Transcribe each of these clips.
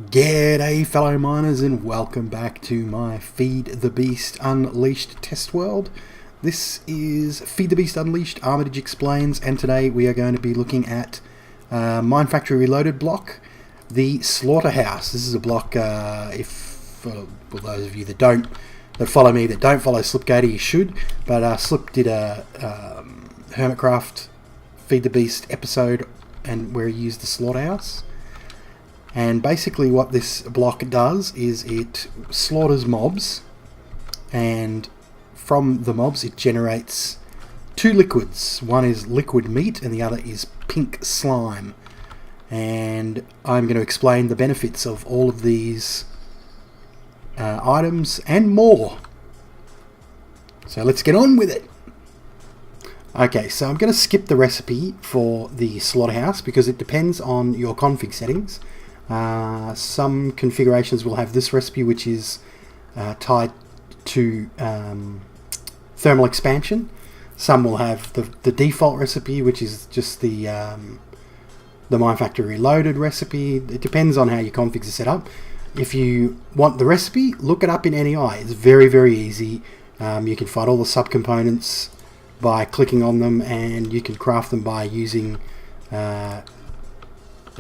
G'day fellow miners and welcome back to my Feed the Beast Unleashed test world. This is Feed the Beast Unleashed, Armitage Explains, and today we are going to be looking at Minefactory Reloaded block, the Slaughterhouse. This is a block, for those of you that follow me, that don't follow Slipgator, you should, but Slip did a Hermitcraft Feed the Beast episode and where he used the Slaughterhouse. And basically what this block does is it slaughters mobs, and from the mobs it generates two liquids. One is liquid meat and the other is pink slime. And I'm going to explain the benefits of all of these items and more. So let's get on with it. Okay, so I'm going to skip the recipe for the Slaughterhouse because it depends on your config settings. Some configurations will have this recipe, which is tied to thermal expansion. Some will have the default recipe, which is just the Minefactory Reloaded recipe. It depends on how your configs are set up. If you want the recipe, look it up in NEI. It's very, very easy. You can find all the subcomponents by clicking on them, and you can craft them by using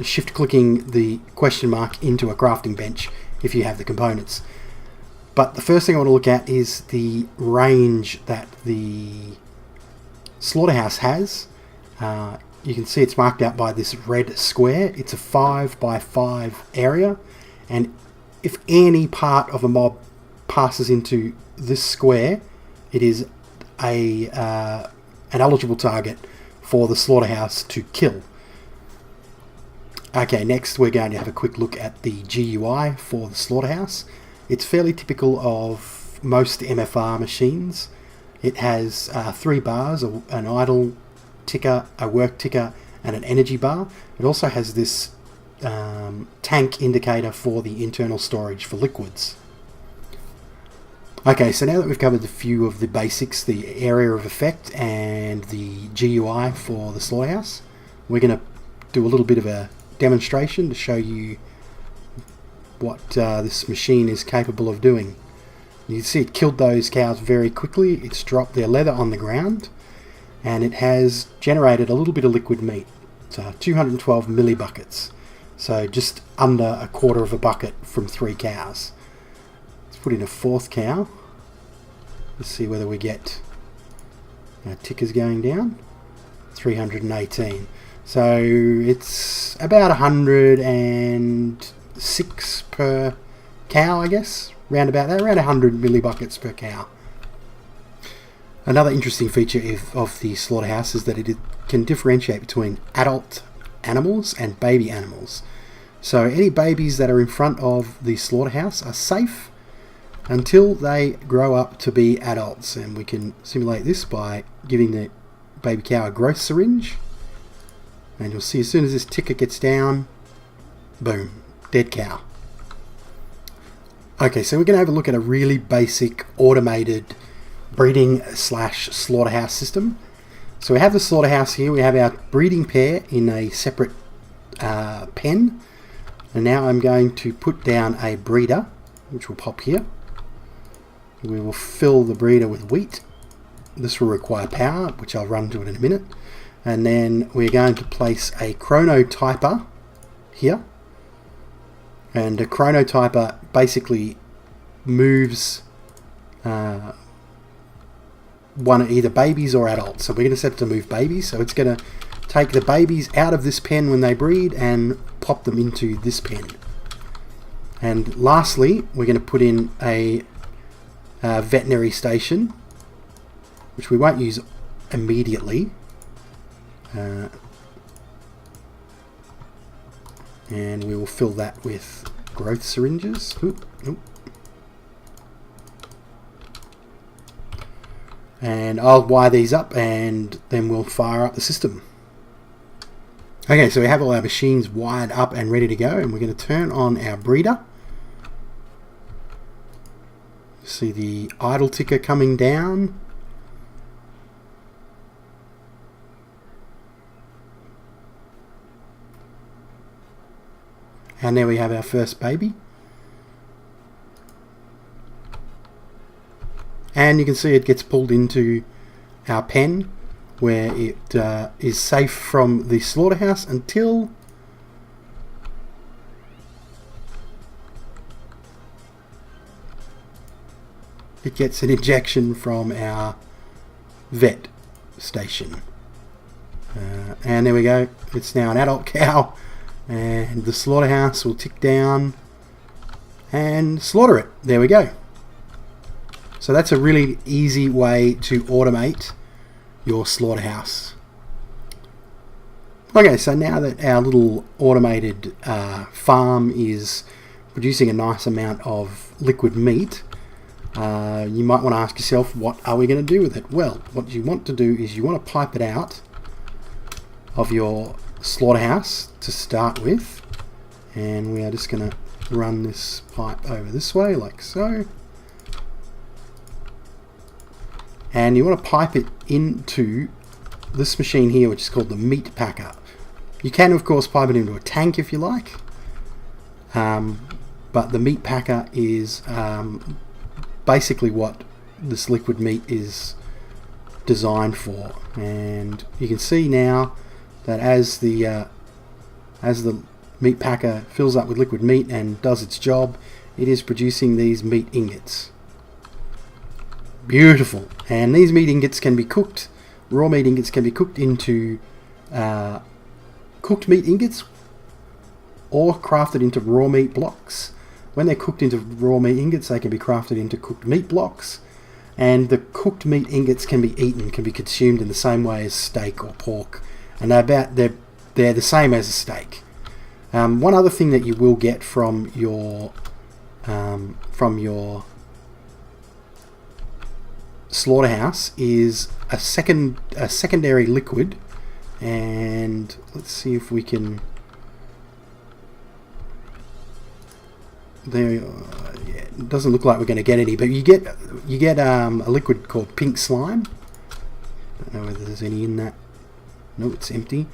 shift clicking the question mark into a crafting bench if you have the components. But the first thing I want to look at is the range that the Slaughterhouse has. You can see it's marked out by this red square. It's a 5x5 area, and if any part of a mob passes into this square, it is an eligible target for the Slaughterhouse to kill. Okay, next we're going to have a quick look at the GUI for the Slaughterhouse. It's fairly typical of most MFR machines. It has 3 bars, an idle ticker, a work ticker, and an energy bar. It also has this tank indicator for the internal storage for liquids. Okay, so now that we've covered a few of the basics, the area of effect and the GUI for the Slaughterhouse, we're going to do a little bit of a demonstration to show you what this machine is capable of doing. You can see it killed those cows very quickly. It's dropped their leather on the ground, and it has generated a little bit of liquid meat. So 212 millibuckets, so just under a quarter of a bucket from 3 cows. Let's put in a 4th cow. Let's see whether we get our tickers going down. 318. So it's about 106 per cow, I guess, round about that, around 100 millibuckets per cow. Another interesting feature of the Slaughterhouse is that it can differentiate between adult animals and baby animals. So any babies that are in front of the Slaughterhouse are safe until they grow up to be adults, and we can simulate this by giving the baby cow a growth syringe. And you'll see as soon as this ticker gets down, boom, dead cow. Okay, so we're going to have a look at a really basic automated breeding / slaughterhouse system. So we have the Slaughterhouse here. We have our breeding pair in a separate pen. And now I'm going to put down a breeder, which will pop here. We will fill the breeder with wheat. This will require power, which I'll run to it in a minute. And then we're going to place a chronotyper here. And a chronotyper basically moves one either babies or adults. So we're going to set it to move babies. So it's going to take the babies out of this pen when they breed and pop them into this pen. And lastly, we're going to put in a veterinary station, which we won't use immediately. And we will fill that with growth syringes. Oop. And I'll wire these up and then we'll fire up the system. Okay, so we have all our machines wired up and ready to go, and we're going to turn on our breeder. See the idle ticker coming down. And there we have our first baby. And you can see it gets pulled into our pen, where it is safe from the slaughterhouse until it gets an injection from our vet station. And there we go, it's now an adult cow, and the slaughterhouse will tick down and slaughter it. There we go. So that's a really easy way to automate your slaughterhouse. Okay, so now that our little automated farm is producing a nice amount of liquid meat, you might want to ask yourself, what are we going to do with it? Well, what you want to do is you want to pipe it out of your slaughterhouse to start with, and we are just going to run this pipe over this way like so, and you want to pipe it into this machine here, which is called the meat packer. You can of course pipe it into a tank if you like, but the meat packer is basically what this liquid meat is designed for. And you can see now that as the meat packer fills up with liquid meat and does its job, it is producing these meat ingots. Beautiful. And these meat ingots can be cooked. Raw meat ingots can be cooked into cooked meat ingots, or crafted into raw meat blocks. When they're cooked into raw meat ingots, they can be crafted into cooked meat blocks, and the cooked meat ingots can be eaten, can be consumed in the same way as steak or pork, and they're the same as a steak. One other thing that you will get from your slaughterhouse is a secondary liquid, and let's see if we can. There, yeah, it doesn't look like we're going to get any, but you get a liquid called pink slime. Don't know whether there's any in that. No, it's empty.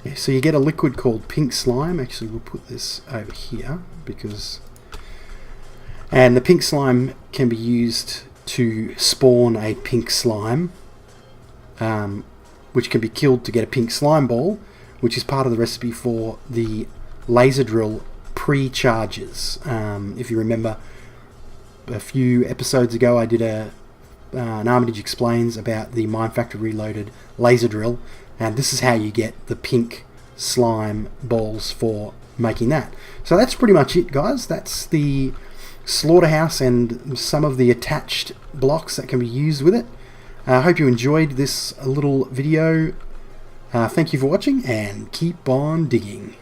Yeah, so you get a liquid called pink slime. Actually, we'll put this over here and the pink slime can be used to spawn a pink slime, which can be killed to get a pink slime ball, which is part of the recipe for the laser drill pre-charges. If you remember, a few episodes ago I did an Armitige Explains about the Minefactory Reloaded laser drill, and this is how you get the pink slime balls for making that. So that's pretty much it, guys. That's the slaughterhouse and some of the attached blocks that can be used with it. I hope you enjoyed this little video. Thank you for watching, and keep on digging.